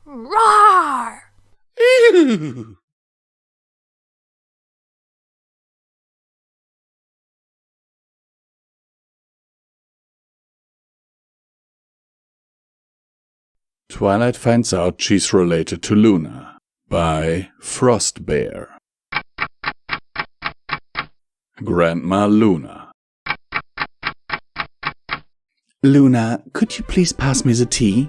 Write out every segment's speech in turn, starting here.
Roar! Twilight finds out she's related to Luna by Frost Bear. Grandma Luna. Luna, could you please pass me the tea?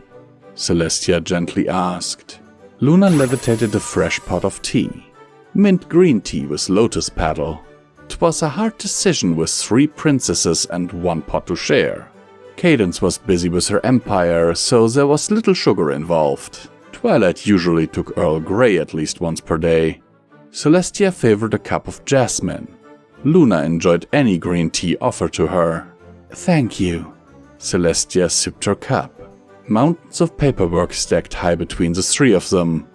Celestia gently asked. Luna levitated a fresh pot of tea. Mint green tea with lotus petal. 'Twas a hard decision with 3 princesses and 1 pot to share. Cadence was busy with her empire, so there was little sugar involved. Twilight usually took Earl Grey at least once per day. Celestia favored a cup of jasmine. Luna enjoyed any green tea offered to her. Thank you. Celestia sipped her cup. Mountains of paperwork stacked high between the 3 of them.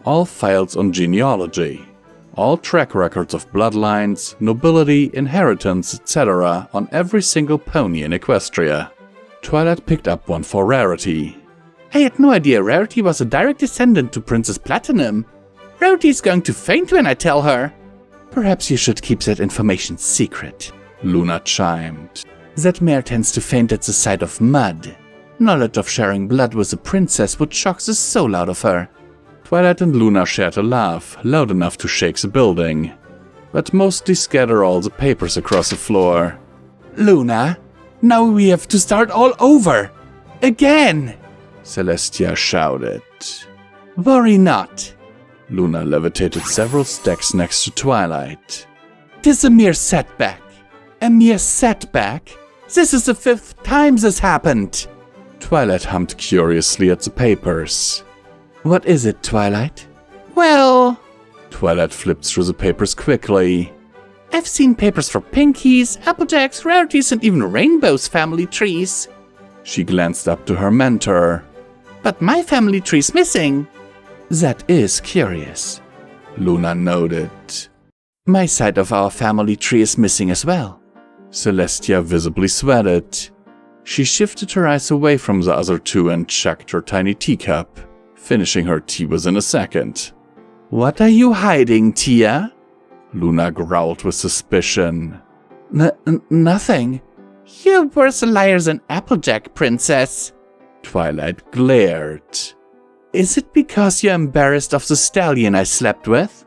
All files on genealogy. All track records of bloodlines, nobility, inheritance, etc. on every single pony in Equestria. Twilight picked up one for Rarity. I had no idea Rarity was a direct descendant to Princess Platinum. Rarity's going to faint when I tell her. Perhaps you should keep that information secret, Luna chimed. That mare tends to faint at the sight of mud. Knowledge of sharing blood with a princess would shock the soul out of her. Twilight and Luna shared a laugh, loud enough to shake the building, but mostly scatter all the papers across the floor. Luna, now we have to start all over! Again! Celestia shouted. Worry not. Luna levitated several stacks next to Twilight. Tis a mere setback. A mere setback? This is the 5th time this happened! Twilight hummed curiously at the papers. What is it, Twilight? Well... Twilight flipped through the papers quickly. I've seen papers for Pinkies, Applejacks, Rarities, and even Rainbow's family trees. She glanced up to her mentor. But my family tree's missing. That is curious, Luna noted. My side of our family tree is missing as well. Celestia visibly sweated. She shifted her eyes away from the other 2 and checked her tiny teacup, finishing her tea within a second. What are you hiding, Tia? Luna growled with suspicion. Nothing. You're worse a liar than Applejack, Princess. Twilight glared. Is it because you're embarrassed of the stallion I slept with?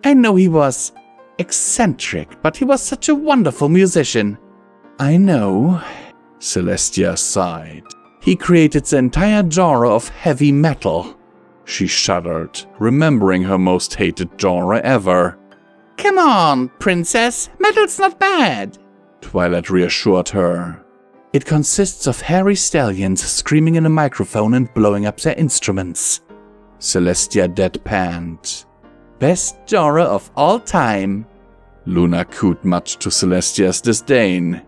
I know he was eccentric, but he was such a wonderful musician. I know, Celestia sighed. He created the entire genre of heavy metal. She shuddered, remembering her most hated genre ever. Come on, Princess, metal's not bad, Twilight reassured her. It consists of hairy stallions screaming in a microphone and blowing up their instruments. Celestia deadpanned. Best genre of all time. Luna cooed, much to Celestia's disdain.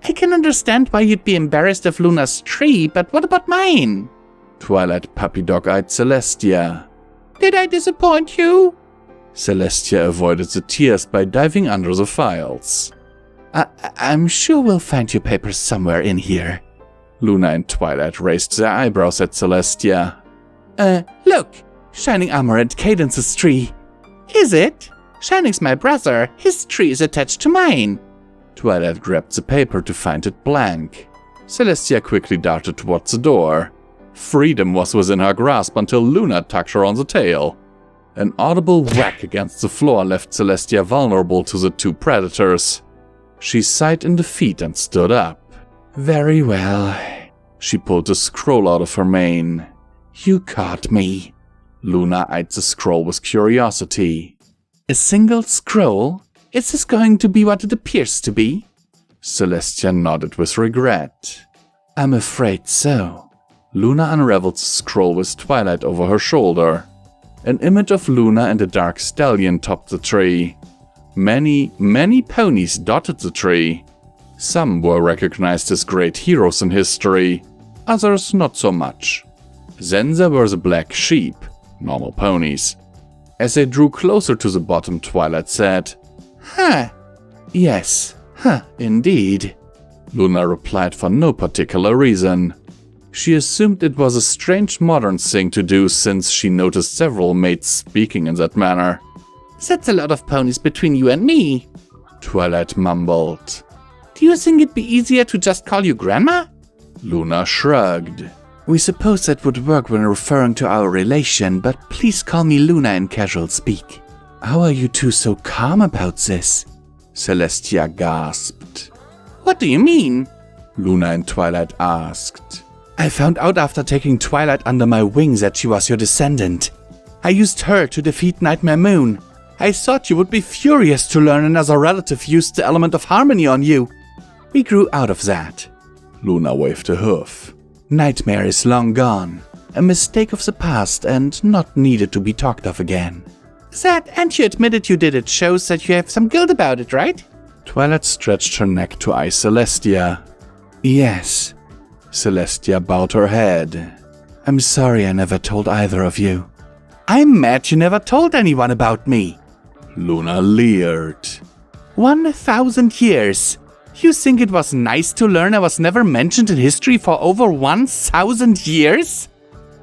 I can understand why you'd be embarrassed of Luna's tree, but what about mine? Twilight puppy dog-eyed Celestia. Did I disappoint you? Celestia avoided the tears by diving under the files. I'm sure we'll find your papers somewhere in here. Luna and Twilight raised their eyebrows at Celestia. Look! Shining Armor and Cadence's tree. Is it? Shining's my brother. His tree is attached to mine. Twilight grabbed the paper to find it blank. Celestia quickly darted towards the door. Freedom was within her grasp until Luna tugged her on the tail. An audible whack against the floor left Celestia vulnerable to the 2 predators. She sighed in defeat and stood up. Very well. She pulled the scroll out of her mane. You caught me. Luna eyed the scroll with curiosity. A single scroll? Is this going to be what it appears to be? Celestia nodded with regret. I'm afraid so. Luna unraveled the scroll with Twilight over her shoulder. An image of Luna and a dark stallion topped the tree. Many, many ponies dotted the tree. Some were recognized as great heroes in history, others not so much. Then there were the black sheep, normal ponies. As they drew closer to the bottom, Twilight said, Huh, yes, huh, indeed. Luna replied for no particular reason. She assumed it was a strange modern thing to do since she noticed several mates speaking in that manner. That's a lot of ponies between you and me, Twilight mumbled. Do you think it'd be easier to just call you Grandma? Luna shrugged. We suppose that would work when referring to our relation, but please call me Luna in casual speak. How are you two so calm about this? Celestia gasped. What do you mean? Luna and Twilight asked. I found out after taking Twilight under my wing that she was your descendant. I used her to defeat Nightmare Moon. I thought you would be furious to learn another relative used the element of harmony on you. We grew out of that. Luna waved a hoof. Nightmare is long gone. A mistake of the past and not needed to be talked of again. That, and you admitted you did it, shows that you have some guilt about it, right? Twilight stretched her neck to eye Celestia. Yes. Celestia bowed her head. I'm sorry I never told either of you. I'm mad you never told anyone about me. Luna leered. 1,000 years. You think it was nice to learn I was never mentioned in history for over 1,000 years?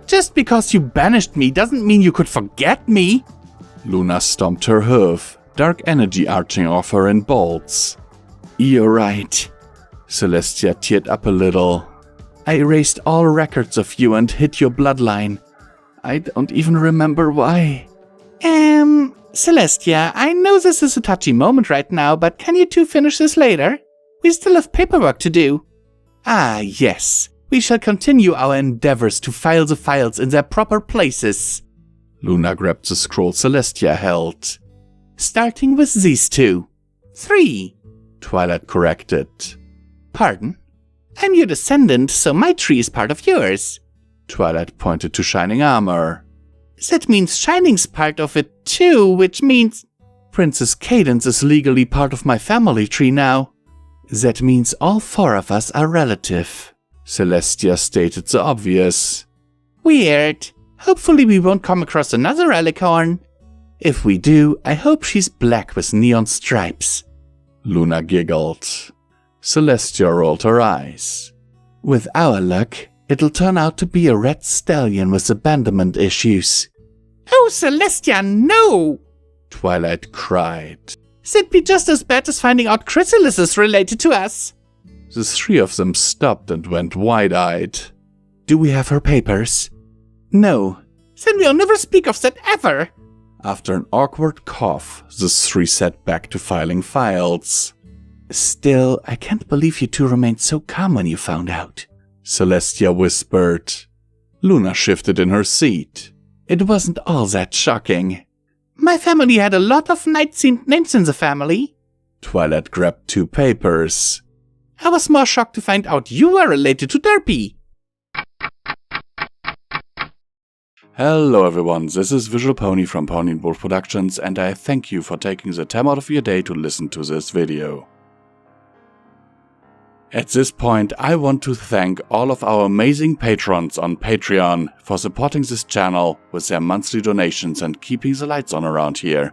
Just because you banished me doesn't mean you could forget me. Luna stomped her hoof, dark energy arching off her in bolts. You're right. Celestia teared up a little. I erased all records of you and hid your bloodline. I don't even remember why. Celestia, I know this is a touchy moment right now, but can you two finish this later? We still have paperwork to do. Ah, yes. We shall continue our endeavors to file the files in their proper places. Luna grabbed the scroll Celestia held. Starting with these two. 3. Twilight corrected. Pardon? I'm your descendant, so my tree is part of yours. Twilight pointed to Shining Armor. That means Shining's part of it too, which means... Princess Cadence is legally part of my family tree now. That means all 4 of us are relative. Celestia stated the obvious. Weird. Hopefully we won't come across another alicorn. If we do, I hope she's black with neon stripes. Luna giggled. Celestia rolled her eyes. With our luck, it'll turn out to be a red stallion with abandonment issues. Oh, Celestia, no! Twilight cried. That'd be just as bad as finding out Chrysalis is related to us. The 3 of them stopped and went wide-eyed. Do we have her papers? No. Then we'll never speak of that ever. After an awkward cough, the 3 sat back to filing files. Still, I can't believe you two remained so calm when you found out. Celestia whispered. Luna shifted in her seat. It wasn't all that shocking. My family had a lot of night-themed names in the family. Twilight grabbed 2 papers. I was more shocked to find out you were related to Derpy. Hello everyone, this is Visual Pony from Pony&Wolf Productions, and I thank you for taking the time out of your day to listen to this video. At this point, I want to thank all of our amazing patrons on Patreon for supporting this channel with their monthly donations and keeping the lights on around here.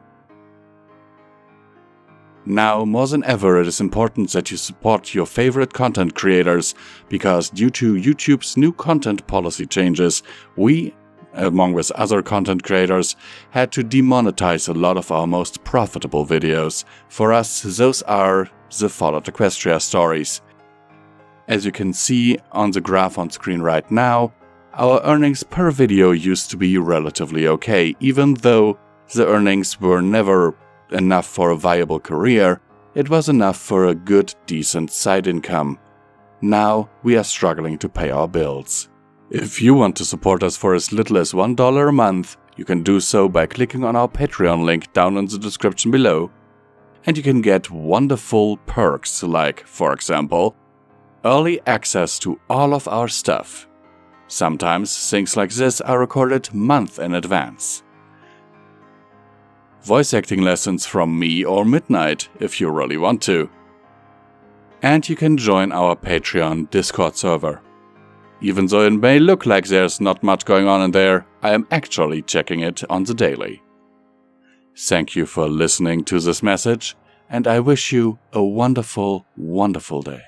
Now, more than ever, it is important that you support your favorite content creators, because due to YouTube's new content policy changes, we, along with other content creators, had to demonetize a lot of our most profitable videos. For us, those are the Fallout Equestria stories. As you can see on the graph on screen right now, our earnings per video used to be relatively okay. Even though the earnings were never enough for a viable career, it was enough for a good, decent side income. Now we are struggling to pay our bills. If you want to support us for as little as $1 a month, you can do so by clicking on our Patreon link down in the description below. And you can get wonderful perks like, for example, early access to all of our stuff. Sometimes things like this are recorded months in advance. Voice acting lessons from me or Midnight if you really want to. And you can join our Patreon Discord server. Even though it may look like there's not much going on in there, I am actually checking it on the daily. Thank you for listening to this message, and I wish you a wonderful, wonderful day.